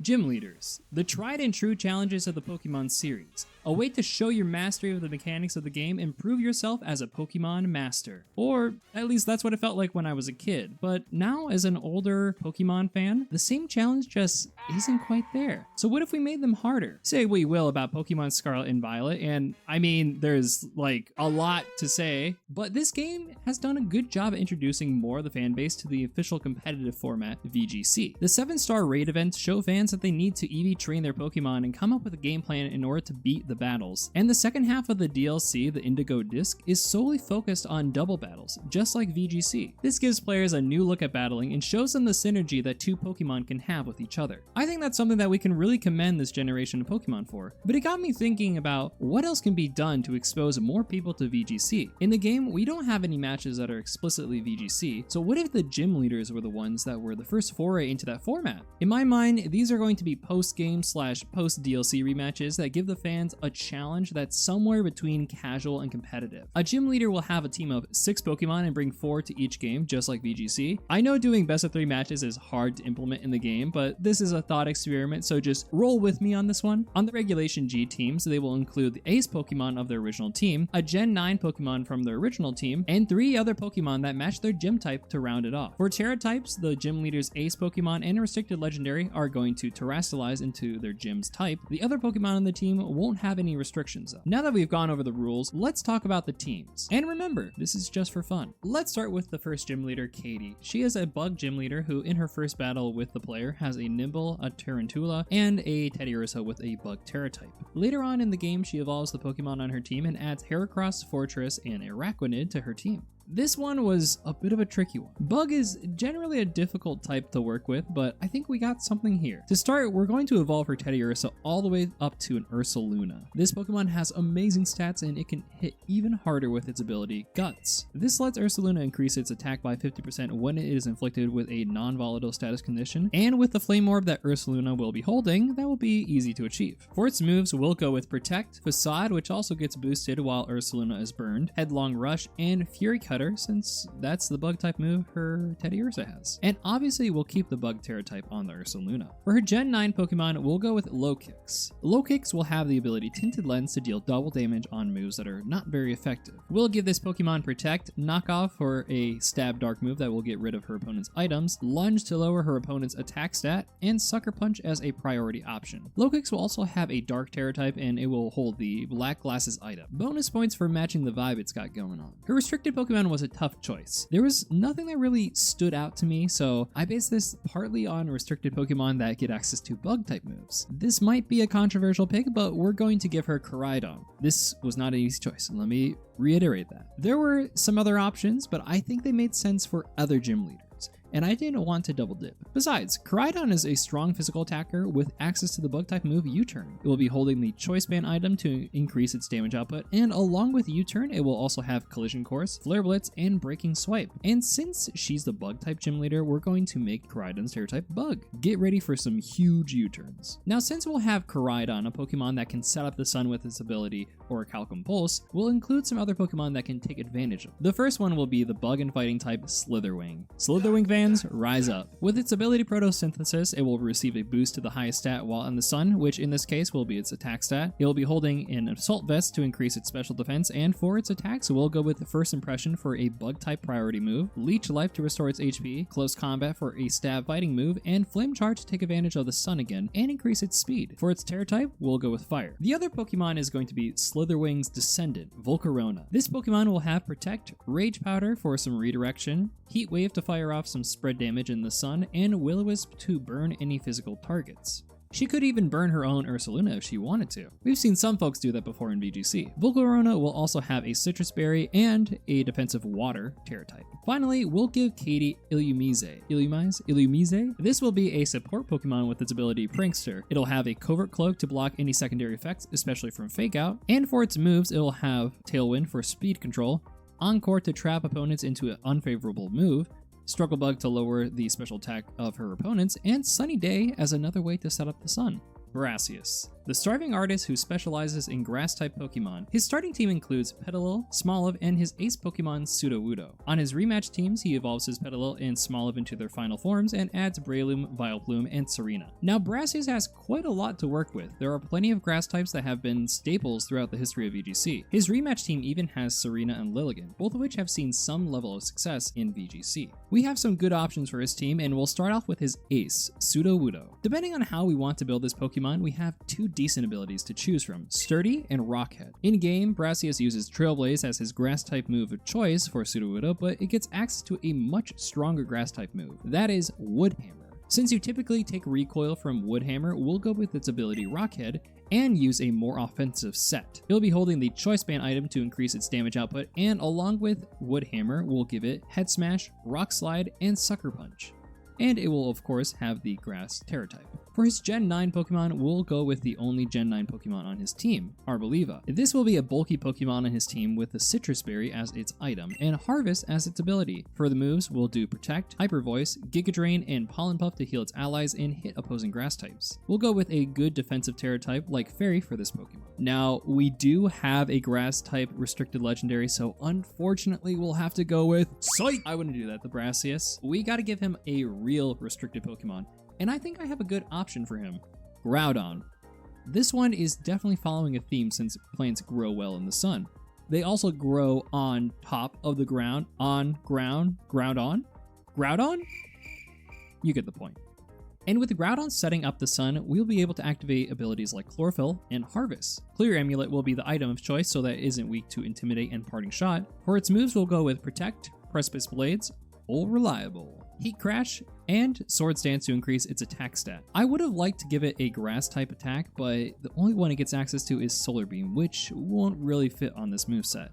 Gym Leaders, the tried and true challenges of the Pokemon series. A way to show your mastery of the mechanics of the game and prove yourself as a Pokemon master. Or at least that's what it felt like when I was a kid, but now as an older Pokemon fan, the same challenge just isn't quite there. So what if we made them harder? Say what you will about Pokemon Scarlet and Violet, and I mean there's like a lot to say, but this game has done a good job at introducing more of the fan base to the official competitive format VGC. The 7-star raid events show fans that they need to EV train their Pokemon and come up with a game plan in order to beat the battles. And the second half of the DLC, the Indigo Disc, is solely focused on double battles, just like VGC. This gives players a new look at battling and shows them the synergy that two Pokemon can have with each other. I think that's something that we can really commend this generation of Pokemon for, but it got me thinking about what else can be done to expose more people to VGC. In the game, we don't have any matches that are explicitly VGC, so what if the gym leaders were the ones that were the first foray into that format? In my mind, these are going to be post-game / post-DLC rematches that give the fans a challenge that's somewhere between casual and competitive. A gym leader will have a team of 6 Pokemon and bring 4 to each game, just like VGC. I know doing best of 3 matches is hard to implement in the game, but this is a thought experiment, so just roll with me on this one. On the Regulation G teams, they will include the Ace Pokemon of their original team, a Gen 9 Pokemon from their original team, and 3 other Pokemon that match their gym type to round it off. For Terra types, the gym leader's Ace Pokemon and Restricted Legendary are going to terrestrialize into their gym's type. The other Pokemon on the team won't have any restrictions though. Now that we've gone over the rules, let's talk about the teams. And remember, this is just for fun. Let's start with the first gym leader, Katy. She is a bug gym leader who in her first battle with the player has a Nimble, a Tarantula, and a Teddiursa with a bug Terra type. Later on in the game, she evolves the Pokemon on her team and adds Heracross, Fortress, and Araquanid to her team. This one was a bit of a tricky one. Bug is generally a difficult type to work with, but I think we got something here. To start, we're going to evolve her Teddiursa all the way up to an Ursaluna. This Pokemon has amazing stats and it can hit even harder with its ability, Guts. This lets Ursaluna increase its attack by 50% when it is inflicted with a non-volatile status condition, and with the Flame Orb that Ursaluna will be holding, that will be easy to achieve. For its moves, we'll go with Protect, Facade, which also gets boosted while Ursaluna is burned, Headlong Rush, and Fury Cutter, since that's the bug type move her Teddiursa has. And obviously we'll keep the bug Terra type on the Ursaluna. For her Gen 9 Pokemon, we'll go with Low Kicks. Low Kicks will have the ability Tinted Lens to deal double damage on moves that are not very effective. We'll give this Pokemon Protect, Knock Off for a Stab Dark move that will get rid of her opponent's items, Lunge to lower her opponent's attack stat, and Sucker Punch as a priority option. Low Kicks will also have a Dark Terra type and it will hold the Black Glasses item. Bonus points for matching the vibe it's got going on. Her restricted Pokemon was a tough choice. There was nothing that really stood out to me, so I based this partly on restricted Pokemon that get access to bug type moves. This might be a controversial pick, but we're going to give her Koraidon. This was not an easy choice, let me reiterate that. There were some other options, but I think they made sense for other gym leaders, and I didn't want to double dip. Besides, Koraidon is a strong physical attacker with access to the bug-type move U-Turn. It will be holding the Choice Band item to increase its damage output, and along with U-Turn, it will also have Collision Course, Flare Blitz, and Breaking Swipe. And since she's the bug-type gym leader, we're going to make Koraidon's Terra-type bug. Get ready for some huge U-Turns. Now, since we'll have Koraidon, a Pokemon that can set up the sun with its ability, Orichalcum Pulse, we'll include some other Pokemon that can take advantage of it. The first one will be the bug and fighting type Slitherwing. Slitherwing fans, rise up. With its ability Photosynthesis, it will receive a boost to the highest stat while in the sun, which in this case will be its attack stat. It will be holding an Assault Vest to increase its special defense, and for its attacks, we'll go with First Impression for a bug-type priority move, Leech Life to restore its HP, Close Combat for a stab fighting move, and Flame Charge to take advantage of the sun again and increase its speed. For its Terra type, we'll go with Fire. The other Pokemon is going to be Slitherwing's descendant, Volcarona. This Pokemon will have Protect, Rage Powder for some redirection, Heat Wave to fire off some spread damage in the sun, and Will-O-Wisp to burn any physical targets. She could even burn her own Ursaluna if she wanted to. We've seen some folks do that before in VGC. Volcarona will also have a Citrus Berry and a defensive Water Terra type. Finally, we'll give Katy Illumise. Illumise? This will be a support Pokemon with its ability Prankster. It'll have a Covert Cloak to block any secondary effects, especially from Fake Out, and for its moves, it'll have Tailwind for speed control, Encore to trap opponents into an unfavorable move, Struggle Bug to lower the special attack of her opponents, and Sunny Day as another way to set up the sun. Brassius. the starving artist who specializes in grass-type Pokemon. His starting team includes Petilil, Smoliv, and his ace Pokemon Sudowoodo. On his rematch teams, he evolves his Petilil and Smoliv into their final forms and adds Breloom, Vileplume, and Serena. Now, Brassius has quite a lot to work with. There are plenty of grass types that have been staples throughout the history of VGC. His rematch team even has Serena and Lilligant, both of which have seen some level of success in VGC. We have some good options for his team, and we'll start off with his ace, Sudowoodo. Depending on how we want to build this Pokemon, we have two decent abilities to choose from, Sturdy and Rockhead. In-game, Brassius uses Trailblaze as his grass-type move of choice for Sudowoodo, but it gets access to a much stronger grass-type move. That is Woodhammer. Since you typically take recoil from Woodhammer, we'll go with its ability Rockhead and use a more offensive set. It'll be holding the Choice Band item to increase its damage output, and along with Woodhammer, we'll give it Head Smash, Rock Slide, and Sucker Punch. And it will of course have the Grass Terra type. For his Gen 9 Pokemon, we'll go with the only Gen 9 Pokemon on his team, Arboliva. This will be a bulky Pokemon on his team with the Citrus Berry as its item and Harvest as its ability. For the moves, we'll do Protect, Hyper Voice, Giga Drain, and Pollen Puff to heal its allies and hit opposing grass types. We'll go with a good defensive Terra type like Fairy for this Pokemon. Now, we do have a grass type restricted legendary, so unfortunately we'll have to go with Psych! I wouldn't do that to Brassius. We gotta give him a real restricted Pokemon. And I think I have a good option for him, Groudon. This one is definitely following a theme since plants grow well in the sun. They also grow on top of the ground, on ground, Groudon? Groudon? You get the point. And with Groudon setting up the sun, we'll be able to activate abilities like Chlorophyll and Harvest. Clear Amulet will be the item of choice so that it isn't weak to Intimidate and Parting Shot. For its moves, we'll go with Protect, Precipice Blades, All Reliable, Heat Crash, and Swords Dance to increase its attack stat. I would have liked to give it a grass type attack, but the only one it gets access to is Solar Beam, which won't really fit on this moveset.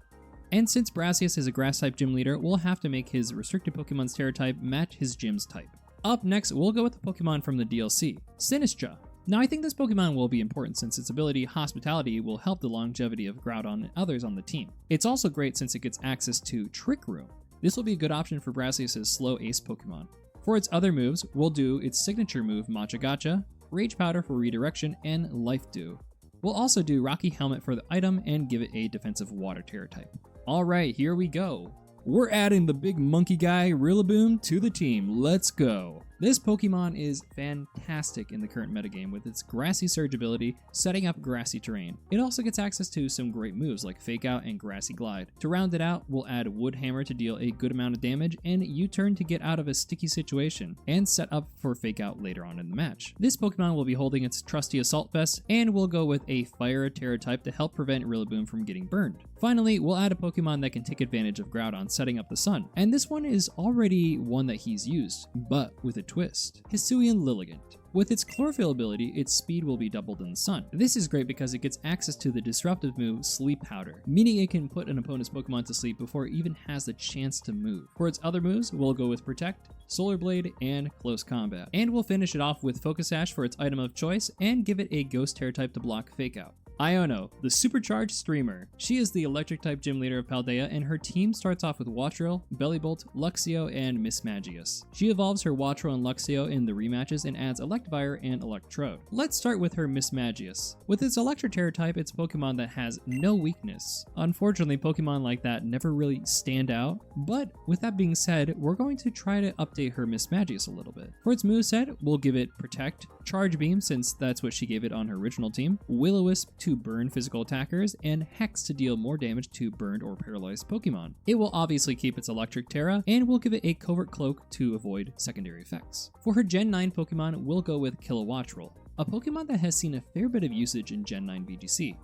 And since Brassius is a grass type gym leader, we'll have to make his restricted Pokemon's Terra type match his gym's type. Up next, we'll go with the Pokemon from the DLC, Sinistra. Now I think this Pokemon will be important since its ability Hospitality will help the longevity of Groudon and others on the team. It's also great since it gets access to Trick Room. This will be a good option for Brassius' slow ace Pokemon. For its other moves, we'll do its signature move Matcha Gotcha, Rage Powder for redirection, and Life Dew. We'll also do Rocky Helmet for the item and give it a defensive Water Terra type. Alright, here we go. We're adding the big monkey guy Rillaboom to the team. Let's go. This Pokemon is fantastic in the current metagame with its Grassy Surge ability, setting up grassy terrain. It also gets access to some great moves like Fake Out and Grassy Glide. To round it out, we'll add Wood Hammer to deal a good amount of damage and U-turn to get out of a sticky situation, and set up for Fake Out later on in the match. This Pokemon will be holding its trusty Assault Vest, and we'll go with a Fire Terra type to help prevent Rillaboom from getting burned. Finally, we'll add a Pokemon that can take advantage of Groudon setting up the sun, and this one is already one that he's used, but with a twist. Hisuian Lilligant. With its Chlorophyll ability, its speed will be doubled in the sun. This is great because it gets access to the disruptive move Sleep Powder, meaning it can put an opponent's Pokemon to sleep before it even has the chance to move. For its other moves, we'll go with Protect, Solar Blade, and Close Combat. And we'll finish it off with Focus Sash for its item of choice and give it a Ghost Terra type to block Fake Out. Iono, the supercharged streamer. She is the electric type gym leader of Paldea, and her team starts off with Wattrel, Bellibolt, Luxio, and Mismagius. She evolves her Wattrel and Luxio in the rematches and adds Electivire and Electrode. Let's start with her Mismagius. With its Electric Terra type, it's a Pokemon that has no weakness. Unfortunately, Pokemon like that never really stand out, but with that being said, we're going to try to update her Mismagius a little bit. For its moveset, we'll give it Protect, Charge Beam since that's what she gave it on her original team, Will-O-Wisp to burn physical attackers, and Hex to deal more damage to burned or paralyzed Pokemon. It will obviously keep its Electric Terra, and we'll give it a Covert Cloak to avoid secondary effects. For her Gen 9 Pokemon, we'll go with Kilowattrel, a Pokemon that has seen a fair bit of usage in Gen 9 VGC.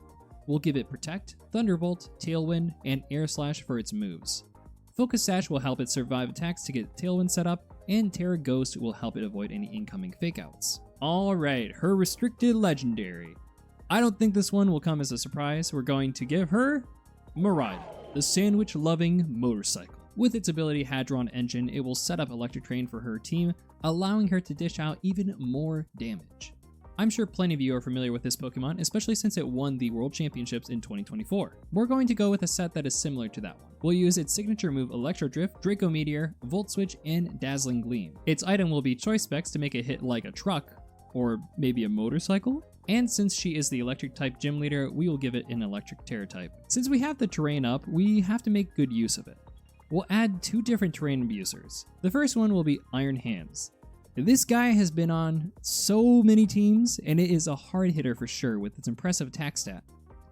We'll give it Protect, Thunderbolt, Tailwind, and Air Slash for its moves. Focus Sash will help it survive attacks to get Tailwind set up, and Terra Ghost will help it avoid any incoming Fake Outs. Alright, her restricted legendary. I don't think this one will come as a surprise. We're going to give her Miraidon, the sandwich-loving motorcycle. With its ability Hadron Engine, it will set up Electric Train for her team, allowing her to dish out even more damage. I'm sure plenty of you are familiar with this Pokemon, especially since it won the World Championships in 2024. We're going to go with a set that is similar to that one. We'll use its signature move Electro Drift, Draco Meteor, Volt Switch, and Dazzling Gleam. Its item will be Choice Specs to make it hit like a truck, or maybe a motorcycle? And since she is the electric type gym leader, we will give it an electric terror type. Since we have the terrain up, we have to make good use of it. We'll add 2 different terrain abusers. The first one will be Iron Hands. This guy has been on so many teams, and it is a hard hitter for sure with its impressive attack stat.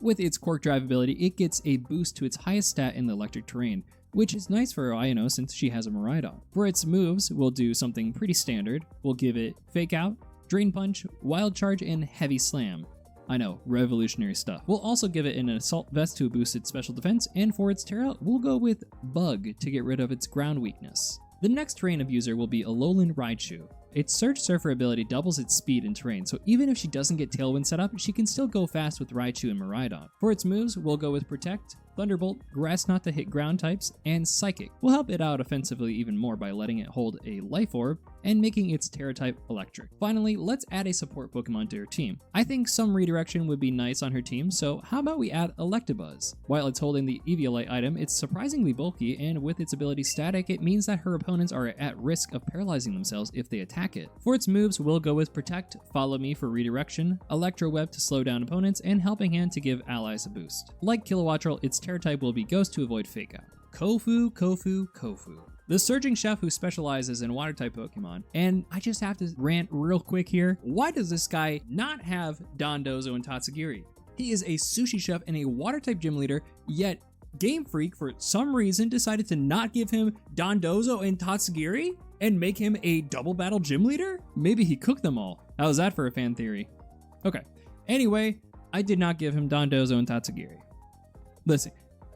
With its Quark Drive ability, it gets a boost to its highest stat in the electric terrain, which is nice for Iono since she has a Miraidon. For its moves, we'll do something pretty standard. We'll give it Fake Out, Drain Punch, Wild Charge, and Heavy Slam. I know, revolutionary stuff. We'll also give it an Assault Vest to boost its special defense, and for its Terra, we'll go with Bug to get rid of its ground weakness. The next terrain abuser will be Alolan Raichu. Its Surge Surfer ability doubles its speed in terrain, so even if she doesn't get Tailwind set up, she can still go fast with Raichu and Miraidon. For its moves, we'll go with Protect, Thunderbolt, Grass Knot to hit ground types, and Psychic. We'll help it out offensively even more by letting it hold a Life Orb and making its Terra type electric. Finally, let's add a support Pokemon to her team. I think some redirection would be nice on her team, so how about we add Electabuzz? While it's holding the Eviolite item, it's surprisingly bulky, and with its ability Static, it means that her opponents are at risk of paralyzing themselves if they attack it. For its moves, we'll go with Protect, Follow Me for redirection, Electro Web to slow down opponents, and Helping Hand to give allies a boost. Like Kilowattrel, its Terra type will be Ghost to avoid Fake Out. Kofu, Kofu, Kofu. The Surging Chef who specializes in water-type Pokemon, and I just have to rant real quick here. Why does this guy not have Dondozo and Tatsugiri? He is a sushi chef and a water-type gym leader, yet Game Freak, for some reason, decided to not give him Dondozo and Tatsugiri and make him a double battle gym leader? Maybe he cooked them all. How's that for a fan theory? Okay. Anyway, I did not give him Dondozo and Tatsugiri. Listen,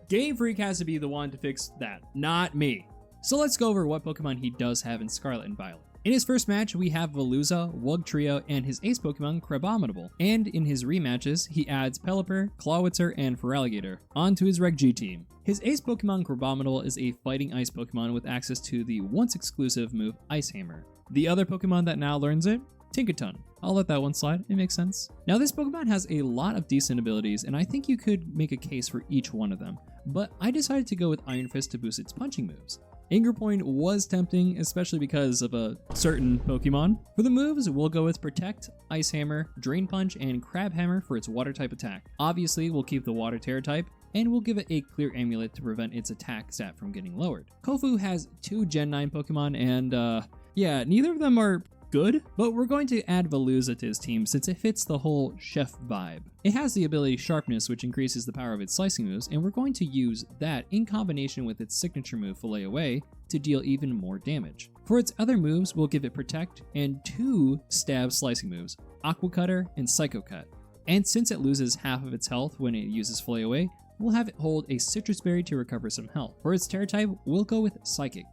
Game Freak has to be the one to fix that, not me. So let's go over what Pokemon he does have in Scarlet and Violet. In his first match, we have Veluza, Wugtrio, and his ace Pokemon, Crabominable. And in his rematches, he adds Pelipper, Clawitzer, and Feraligatr onto his Reg G team. His ace Pokemon, Crabominable, is a fighting ice Pokemon with access to the once exclusive move Ice Hammer. The other Pokemon that now learns it, Tinkaton. I'll let that one slide, it makes sense. Now this Pokemon has a lot of decent abilities, and I think you could make a case for each one of them, but I decided to go with Iron Fist to boost its punching moves. Anger Point was tempting, especially because of a certain Pokemon. For the moves, we'll go with Protect, Ice Hammer, Drain Punch, and Crab Hammer for its water type attack. Obviously, we'll keep the water Terra type, and we'll give it a Clear Amulet to prevent its attack stat from getting lowered. Kofu has 2 Gen 9 Pokemon, and yeah, neither of them are good, but we're going to add Veluza to his team since it fits the whole chef vibe. It has the ability Sharpness, which increases the power of its slicing moves, and we're going to use that in combination with its signature move Fillet Away to deal even more damage. For its other moves, we'll give it Protect and 2 stab slicing moves, Aqua Cutter and Psycho Cut. And since it loses half of its health when it uses Fillet Away, we'll have it hold a Citrus Berry to recover some health. For its Terra type, we'll go with Psychic.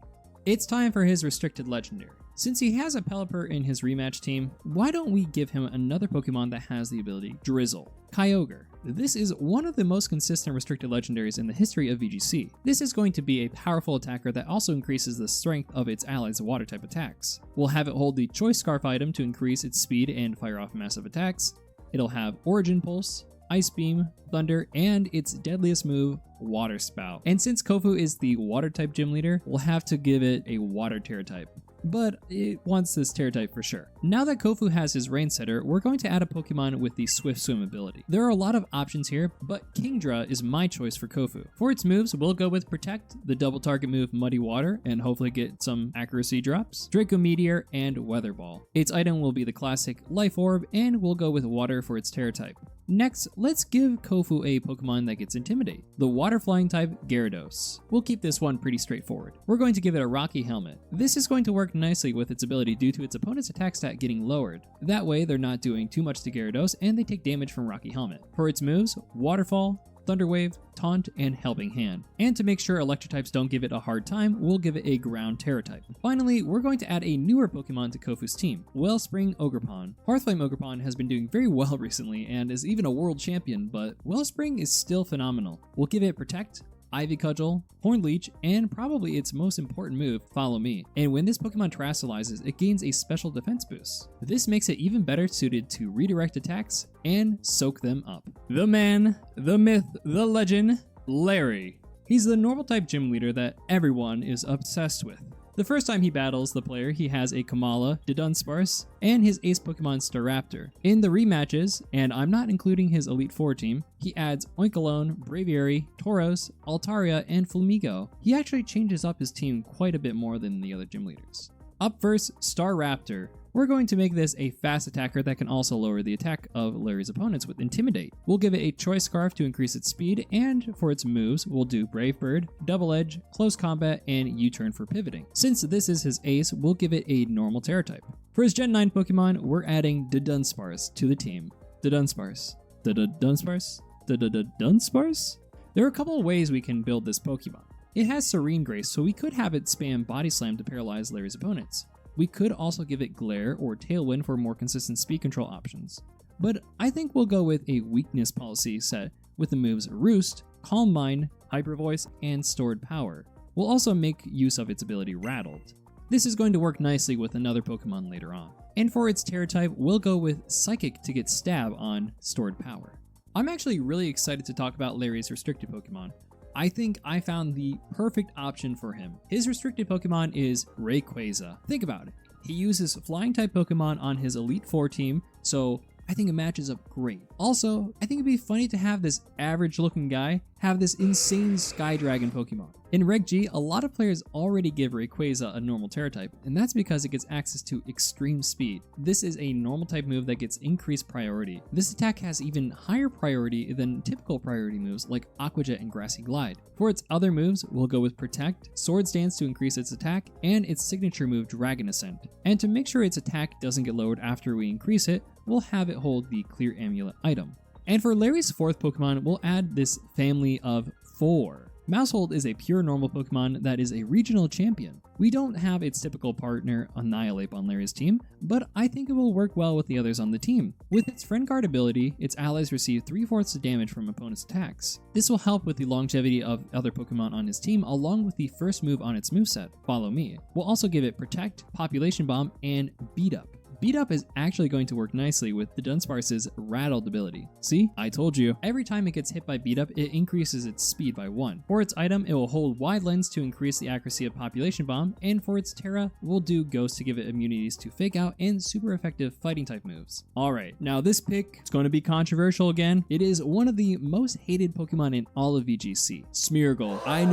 It's time for his restricted legendary. Since he has a Pelipper in his rematch team, why don't we give him another Pokemon that has the ability Drizzle? Kyogre. This is one of the most consistent restricted legendaries in the history of VGC. This is going to be a powerful attacker that also increases the strength of its allies' water type attacks. We'll have it hold the Choice Scarf item to increase its speed and fire off massive attacks. It'll have Origin Pulse, Ice Beam, Thunder, and its deadliest move, Water Spout. And since Kofu is the water type gym leader, we'll have to give it a water Terra type. But it wants this Terra type for sure. Now that Kofu has his Rain Setter, we're going to add a Pokemon with the Swift Swim ability. There are a lot of options here, but Kingdra is my choice for Kofu. For its moves, we'll go with Protect, the double target move Muddy Water, and hopefully get some accuracy drops, Draco Meteor, and Weather Ball. Its item will be the classic Life Orb, and we'll go with Water for its Terra type. Next, let's give Kofu a Pokemon that gets Intimidate, the water flying type Gyarados. We'll keep this one pretty straightforward. We're going to give it a Rocky Helmet. This is going to work nicely with its ability due to its opponent's attack stat getting lowered. That way, they're not doing too much to Gyarados and they take damage from Rocky Helmet. For its moves, Waterfall, Thunder Wave, Taunt, and Helping Hand. And to make sure electric types don't give it a hard time, we'll give it a Ground Terra type. Finally, we're going to add a newer Pokemon to Kofu's team, Wellspring Ogerpon. Hearthflame Ogerpon has been doing very well recently and is even a world champion, but Wellspring is still phenomenal. We'll give it Protect, Ivy Cudgel, Horn Leech, and probably its most important move, Follow Me. And when this Pokemon terrestrializes, it gains a special defense boost. This makes it even better suited to redirect attacks and soak them up. The man, the myth, the legend, Larry. He's the normal type gym leader that everyone is obsessed with. The first time he battles the player, he has a Kamala, Dunsparce, and his ace Pokemon Staraptor. In the rematches, and I'm not including his Elite Four team, he adds Oinkologne, Braviary, Tauros, Altaria, and Flamigo. He actually changes up his team quite a bit more than the other gym leaders. Up first, Staraptor. We're going to make this a fast attacker that can also lower the attack of Larry's opponents with Intimidate. We'll give it a Choice Scarf to increase its speed, and for its moves, we'll do Brave Bird, Double Edge, Close Combat, and U-Turn for pivoting. Since this is his ace, we'll give it a normal Terra type. For his Gen 9 Pokemon, we're adding Dunsparce to the team. Dunsparce. Dunsparce? Dunsparce? There are a couple of ways we can build this Pokemon. It has Serene Grace, so we could have it spam Body Slam to paralyze Larry's opponents. We could also give it Glare or Tailwind for more consistent speed control options. But I think we'll go with a weakness policy set with the moves Roost, Calm Mind, Hyper Voice, and Stored Power. We'll also make use of its ability Rattled. This is going to work nicely with another Pokemon later on. And for its Terra type, we'll go with Psychic to get Stab on Stored Power. I'm actually really excited to talk about Larry's restricted Pokemon. I think I found the perfect option for him. His restricted Pokemon is Rayquaza. Think about it. He uses flying type Pokemon on his Elite Four team, so I think it matches up great. Also, I think it'd be funny to have this average looking guy have this insane Sky Dragon Pokemon. In Reg G, a lot of players already give Rayquaza a normal Terra type, and that's because it gets access to extreme speed. This is a normal type move that gets increased priority. This attack has even higher priority than typical priority moves like Aqua Jet and Grassy Glide. For its other moves, we'll go with Protect, Swords Dance to increase its attack, and its signature move Dragon Ascent. And to make sure its attack doesn't get lowered after we increase it, we'll have it hold the Clear Amulet item. And for Larry's fourth Pokemon, we'll add this family of 4. Maushold is a pure normal Pokemon that is a regional champion. We don't have its typical partner Annihilate on Larry's team, but I think it will work well with the others on the team. With its Friend Guard ability, its allies receive 3/4 of damage from opponent's attacks. This will help with the longevity of other Pokemon on his team along with the first move on its moveset, Follow Me. We'll also give it Protect, Population Bomb, and Beat Up. Beat Up is actually going to work nicely with the Dunsparce's Rattled ability. See? I told you. Every time it gets hit by Beat Up, it increases its speed by 1. For its item, it will hold Wide Lens to increase the accuracy of Population Bomb, and for its Terra, we'll do Ghost to give it immunities to Fake Out and super effective fighting type moves. Alright, now this pick is going to be controversial again. It is one of the most hated Pokemon in all of VGC. Smeargle. I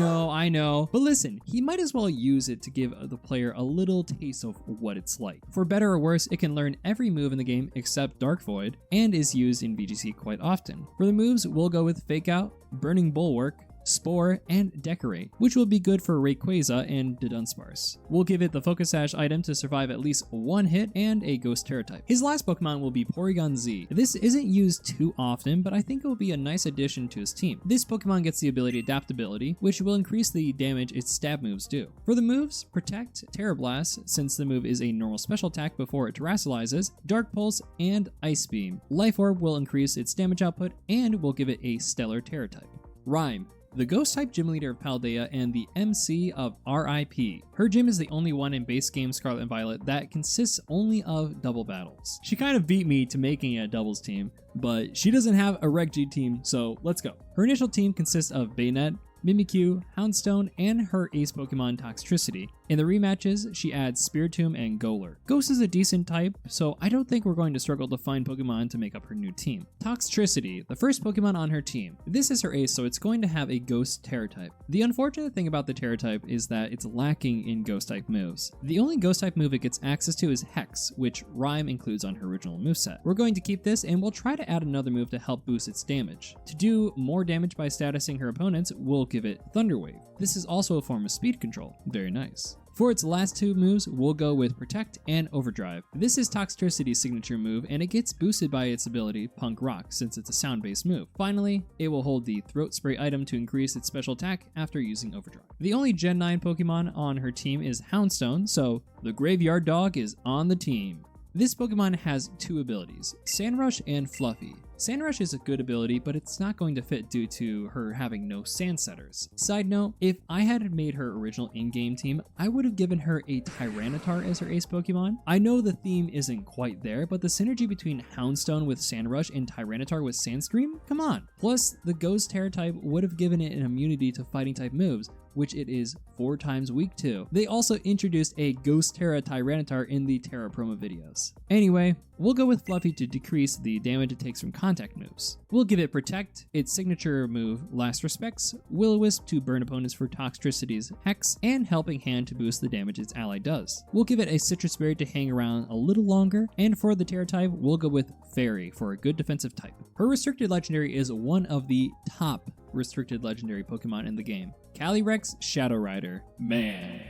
know. But listen, he might as well use it to give the player a little taste of what it's like. For better or worse, it can learn every move in the game except Dark Void, and is used in VGC quite often. For the moves, we'll go with Fake Out, Burning Bulwark, Spore, and Decorate, which will be good for Rayquaza and Dunsparce. We'll give it the Focus Sash item to survive at least one hit and a Ghost Terra type. His last Pokemon will be Porygon Z. This isn't used too often, but I think it will be a nice addition to his team. This Pokemon gets the ability Adaptability, which will increase the damage its stab moves do. For the moves, Protect, Terra Blast, since the move is a normal special attack before it terrestrializes, Dark Pulse, and Ice Beam. Life Orb will increase its damage output, and will give it a Stellar Terra type. Ryme. The Ghost-type gym leader of Paldean and the MC of RIP. Her gym is the only one in base game Scarlet and Violet that consists only of double battles. She kind of beat me to making a doubles team, but she doesn't have a Reg G team, so let's go. Her initial team consists of Bayonet, Mimikyu, Houndstone, and her ace Pokemon Toxtricity. In the rematches, she adds Spiritomb and Golurk. Ghost is a decent type, so I don't think we're going to struggle to find Pokemon to make up her new team. Toxtricity, the first Pokemon on her team. This is her ace, so it's going to have a Ghost Terra type. The unfortunate thing about the Terra type is that it's lacking in Ghost type moves. The only Ghost type move it gets access to is Hex, which Ryme includes on her original moveset. We're going to keep this, and we'll try to add another move to help boost its damage. To do more damage by statusing her opponents, we'll give it Thunder Wave. This is also a form of speed control. Very nice. For its last two moves, we'll go with Protect and Overdrive. This is Toxtricity's signature move, and it gets boosted by its ability Punk Rock, since it's a sound-based move. Finally, it will hold the Throat Spray item to increase its special attack after using Overdrive. The only Gen 9 Pokemon on her team is Houndstone, so the Graveyard Dog is on the team. This Pokemon has two abilities, Sandrush and Fluffy. Sandrush is a good ability, but it's not going to fit due to her having no sand setters. Side note, if I had made her original in-game team, I would have given her a Tyranitar as her ace Pokemon. I know the theme isn't quite there, but the synergy between Houndstone with Sandrush and Tyranitar with Sandstream? Come on. Plus, the Ghost Terra type would have given it an immunity to fighting type moves, which it is 4 times weak 2. They also introduced a Ghost Terra Tyranitar in the Terra promo videos. Anyway, we'll go with Fluffy to decrease the damage it takes from contact moves. We'll give it Protect, its signature move Last Respects, Will-O-Wisp to burn opponents for Toxtricity's Hex, and Helping Hand to boost the damage its ally does. We'll give it a Citrus Berry to hang around a little longer, and for the Terra type, we'll go with Fairy for a good defensive type. Her restricted legendary is one of the top restricted legendary Pokemon in the game. Calyrex Shadow Rider. Man.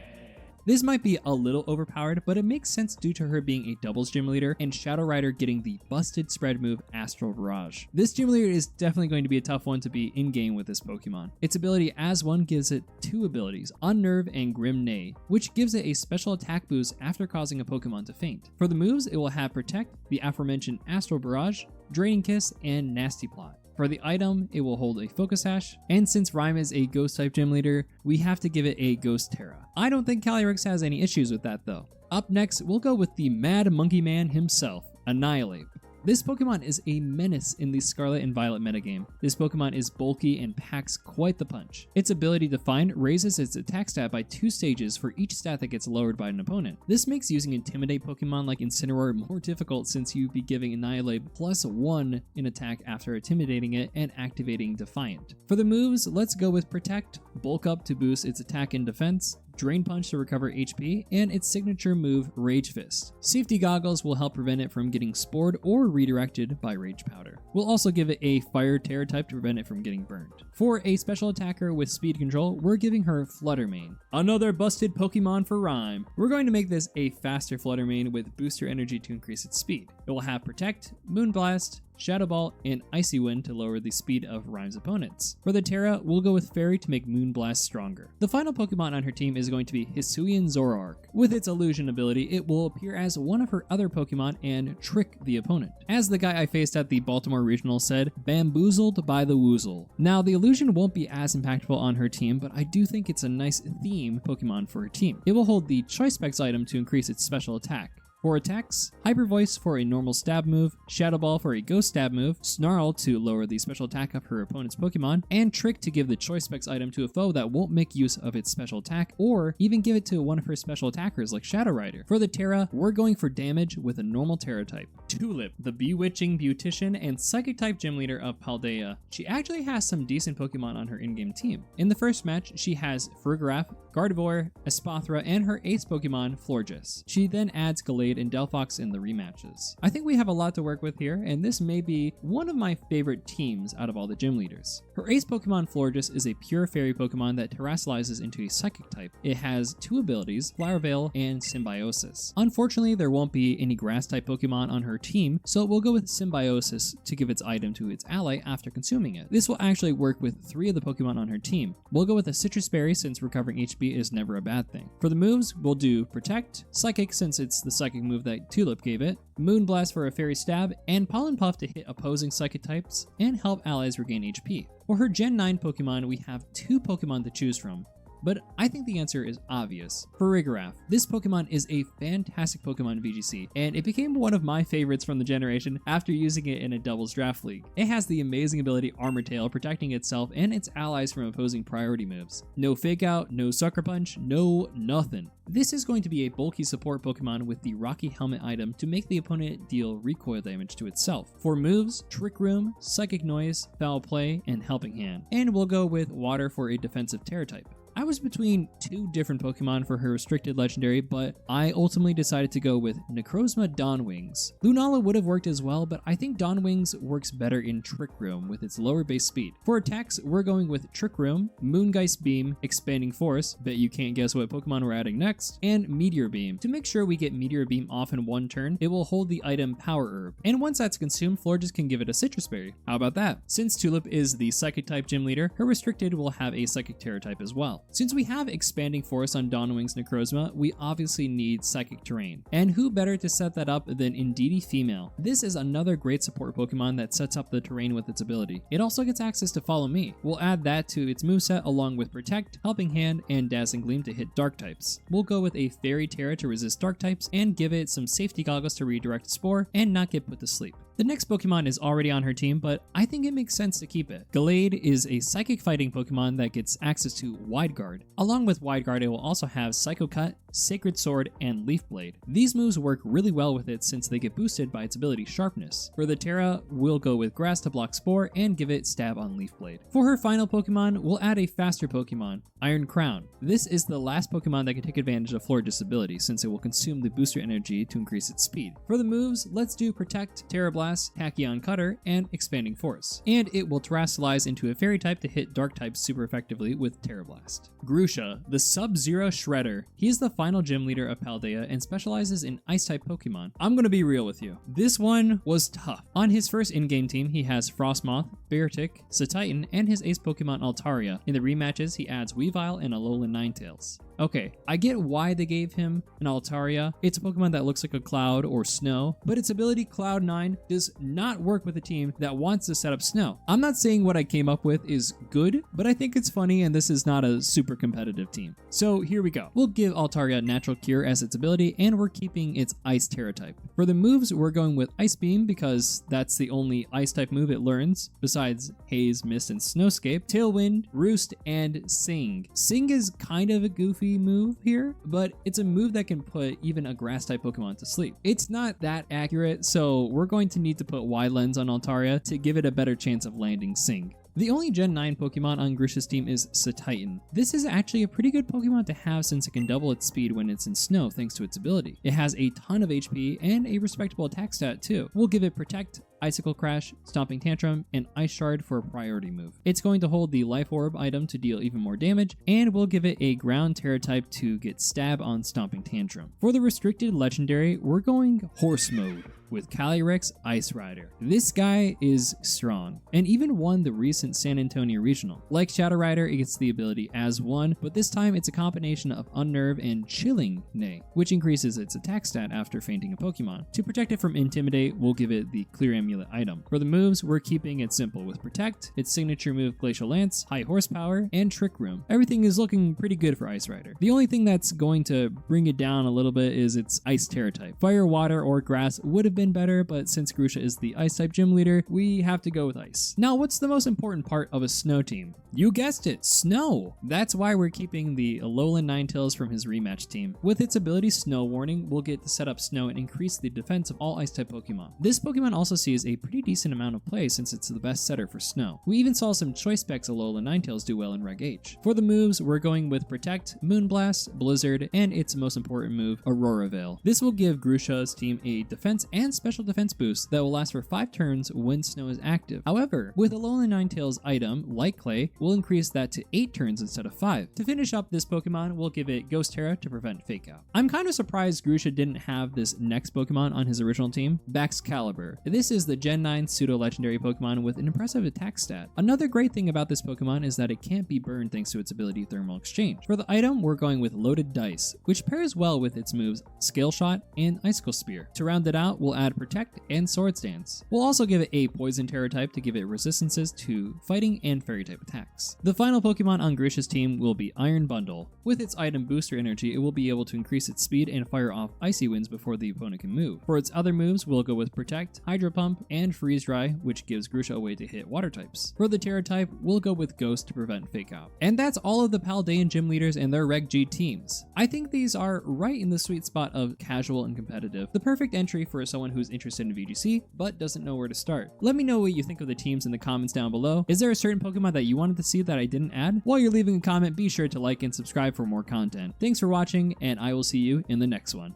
This might be a little overpowered, but it makes sense due to her being a doubles gym leader and Shadow Rider getting the busted spread move Astral Barrage. This gym leader is definitely going to be a tough one to be in-game with this Pokemon. Its ability as one gives it 2 abilities, Unnerve and Grim Neigh, which gives it a special attack boost after causing a Pokemon to faint. For the moves, it will have Protect, the aforementioned Astral Barrage, Draining Kiss, and Nasty Plot. For the item, it will hold a Focus Sash, and since Ryme is a Ghost-type gym leader, we have to give it a Ghost Terra. I don't think Calyrex has any issues with that though. Up next, we'll go with the Mad Monkey Man himself, Annihilate. This Pokemon is a menace in the Scarlet and Violet metagame. This Pokemon is bulky and packs quite the punch. Its ability to Find raises its attack stat by 2 stages for each stat that gets lowered by an opponent. This makes using Intimidate Pokemon like Incineroar more difficult since you'd be giving Annihilate +1 in attack after intimidating it and activating Defiant. For the moves, let's go with Protect, Bulk Up to boost its attack and defense, Drain Punch to recover HP, and its signature move, Rage Fist. Safety Goggles will help prevent it from getting spored or redirected by Rage Powder. We'll also give it a Fire Terror type to prevent it from getting burned. For a special attacker with speed control, we're giving her Flutter Mane. Another busted Pokemon for Ryme. We're going to make this a faster Flutter Mane with booster energy to increase its speed. It will have Protect, Moonblast, Shadow Ball, and Icy Wind to lower the speed of Ryme's opponents. For the Terra, we'll go with Fairy to make Moonblast stronger. The final Pokemon on her team is going to be Hisuian Zoroark. With its illusion ability, it will appear as one of her other Pokemon and trick the opponent. As the guy I faced at the Baltimore Regional said, bamboozled by the woozle. Now, the illusion won't be as impactful on her team, but I do think it's a nice theme Pokemon for her team. It will hold the Choice Specs item to increase its special attack. For attacks, Hyper Voice for a normal stab move, Shadow Ball for a ghost stab move, Snarl to lower the special attack of her opponent's Pokemon, and Trick to give the Choice Specs item to a foe that won't make use of its special attack, or even give it to one of her special attackers like Shadow Rider. For the Terra, we're going for damage with a normal Terra type. Tulip, the Bewitching Beautician and Psychic type gym leader of Paldea. She actually has some decent Pokemon on her in-game team. In the first match, she has Fergaraf, Gardevoir, Espathra, and her ace Pokemon, Florges. She then adds Gallade and Delphox in the rematches. I think we have a lot to work with here, and this may be one of my favorite teams out of all the gym leaders. Her ace Pokemon, Florges, is a pure fairy Pokemon that terrestrializes into a psychic type. It has 2 abilities, Flower Veil and Symbiosis. Unfortunately, there won't be any grass type Pokemon on her team, so we'll go with Symbiosis to give its item to its ally after consuming it. This will actually work with 3 of the Pokemon on her team. We'll go with a Citrus Berry since recovering HP is never a bad thing. For the moves, we'll do Protect, Psychic since it's the psychic move that Tulip gave it, Moonblast for a fairy stab, and Pollen Puff to hit opposing psychic types and help allies regain HP. For her Gen 9 Pokemon, we have 2 Pokemon to choose from, but I think the answer is obvious. For Farigiraf, this Pokemon is a fantastic Pokemon VGC, and it became one of my favorites from the generation after using it in a doubles draft league. It has the amazing ability Armor Tail, protecting itself and its allies from opposing priority moves. No Fake Out, no Sucker Punch, no nothing. This is going to be a bulky support Pokemon with the Rocky Helmet item to make the opponent deal recoil damage to itself. For moves, Trick Room, Psychic Noise, Foul Play, and Helping Hand. And we'll go with Water for a defensive Terra type. I was between 2 different Pokemon for her restricted legendary, but I ultimately decided to go with Necrozma Dawnwings. Lunala would have worked as well, but I think Dawnwings works better in Trick Room with its lower base speed. For attacks, we're going with Trick Room, Moongeist Beam, Expanding Force, bet you can't guess what Pokemon we're adding next, and Meteor Beam. To make sure we get Meteor Beam off in one turn, it will hold the item Power Herb, and once that's consumed, Florges can give it a Citrus Berry. How about that? Since Tulip is the Psychic type gym leader, her restricted will have a Psychic Terror type as well. Since we have Expanding Force on Dawnwings Necrozma, we obviously need Psychic Terrain. And who better to set that up than Indeedee Female? This is another great support Pokemon that sets up the terrain with its ability. It also gets access to Follow Me. We'll add that to its moveset along with Protect, Helping Hand, and Dazzling Gleam to hit Dark types. We'll go with a Fairy Terra to resist Dark types and give it some Safety Goggles to redirect Spore and not get put to sleep. The next Pokemon is already on her team, but I think it makes sense to keep it. Gallade is a psychic fighting Pokemon that gets access to Wide Guard. Along with Wide Guard, it will also have Psycho Cut, Sacred Sword, and Leaf Blade. These moves work really well with it since they get boosted by its ability Sharpness. For the Terra, we'll go with Grass to block Spore and give it Stab on Leaf Blade. For her final Pokemon, we'll add a faster Pokemon, Iron Crown. This is the last Pokemon that can take advantage of Florges ability since it will consume the booster energy to increase its speed. For the moves, let's do Protect, Terra Blast, Tachyon Cutter, and Expanding Force. And it will Terrasilize into a Fairy type to hit Dark types super effectively with Terra Blast. Grusha, the Sub-Zero Shredder. He's the final gym leader of Paldea and specializes in Ice-type Pokemon. I'm gonna be real with you. This one was tough. On his first in-game team, he has Frostmoth, Beartic, Satitan, and his ace Pokemon Altaria. In the rematches, he adds Weavile and Alolan Ninetales. Okay, I get why they gave him an Altaria. It's a Pokemon that looks like a cloud or snow, but its ability Cloud 9 does not work with a team that wants to set up snow. I'm not saying what I came up with is good, but I think it's funny and this is not a super competitive team. So here we go. We'll give Altaria Natural Cure as its ability and we're keeping its Ice Terra type. For the moves, we're going with Ice Beam because that's the only Ice type move it learns besides Haze, Mist, and Snowscape, Tailwind, Roost, and Sing. Sing is kind of a goofy move here, but it's a move that can put even a grass type Pokemon to sleep. It's not that accurate, so we're going to need to put Wide Lens on Altaria to give it a better chance of landing Sing. The only Gen 9 Pokemon on Grusha's team is Satitan. This is actually a pretty good Pokemon to have since it can double its speed when it's in snow thanks to its ability. It has a ton of HP and a respectable attack stat too. We'll give it Protect, Icicle Crash, Stomping Tantrum, and Ice Shard for a priority move. It's going to hold the Life Orb item to deal even more damage, and we'll give it a Ground Terra type to get Stab on Stomping Tantrum. For the restricted legendary, we're going Horse Mode with Calyrex Ice Rider. This guy is strong, and even won the recent San Antonio Regional. Like Shadow Rider, it gets the ability as one, but this time it's a combination of Unnerve and Chilling Neigh, which increases its attack stat after fainting a Pokemon. To protect it from Intimidate, we'll give it the Clear Amulet item. For the moves, we're keeping it simple with Protect, its signature move Glacial Lance, High Horsepower, and Trick Room. Everything is looking pretty good for Ice Rider. The only thing that's going to bring it down a little bit is its Ice Terra type. Fire, Water, or Grass would have been better, but since Grusha is the Ice type gym leader, we have to go with Ice. Now, what's the most important part of a snow team? You guessed it, snow! That's why we're keeping the Alolan Ninetales from his rematch team. With its ability Snow Warning, we'll get to set up snow and increase the defense of all Ice type Pokemon. This Pokemon also sees a pretty decent amount of play since it's the best setter for snow. We even saw some Choice Specs Alolan Ninetales do well in Reg H. For the moves, we're going with Protect, Moonblast, Blizzard, and its most important move, Aurora Veil. This will give Grusha's team a defense and special defense boost that will last for 5 turns when snow is active. However, with Alolan Ninetales item, Light Clay, we'll increase that to 8 turns instead of 5. To finish up this Pokemon, we'll give it Ghost Terra to prevent Fake Out. I'm kind of surprised Grusha didn't have this next Pokemon on his original team, Baxcalibur. This is the Gen 9 pseudo-legendary Pokemon with an impressive attack stat. Another great thing about this Pokemon is that it can't be burned thanks to its ability Thermal Exchange. For the item, we're going with Loaded Dice, which pairs well with its moves Scale Shot and Icicle Spear. To round it out, we'll add Protect and Swords Dance. We'll also give it a Poison Terra type to give it resistances to fighting and fairy type attacks. The final Pokemon on Grusha's team will be Iron Bundle. With its item Booster Energy, it will be able to increase its speed and fire off Icy Winds before the opponent can move. For its other moves, we'll go with Protect, Hydro Pump, and Freeze Dry, which gives Grusha a way to hit water types. For the Terra type, we'll go with Ghost to prevent Fake Out. And that's all of the Paldean gym leaders and their Reg G teams. I think these are right in the sweet spot of casual and competitive, the perfect entry for someone who's interested in VGC but doesn't know where to start. Let me know what you think of the teams in the comments down below. Is there a certain Pokemon that you wanted to see that I didn't add? While you're leaving a comment, be sure to like and subscribe for more content. Thanks for watching, and I will see you in the next one.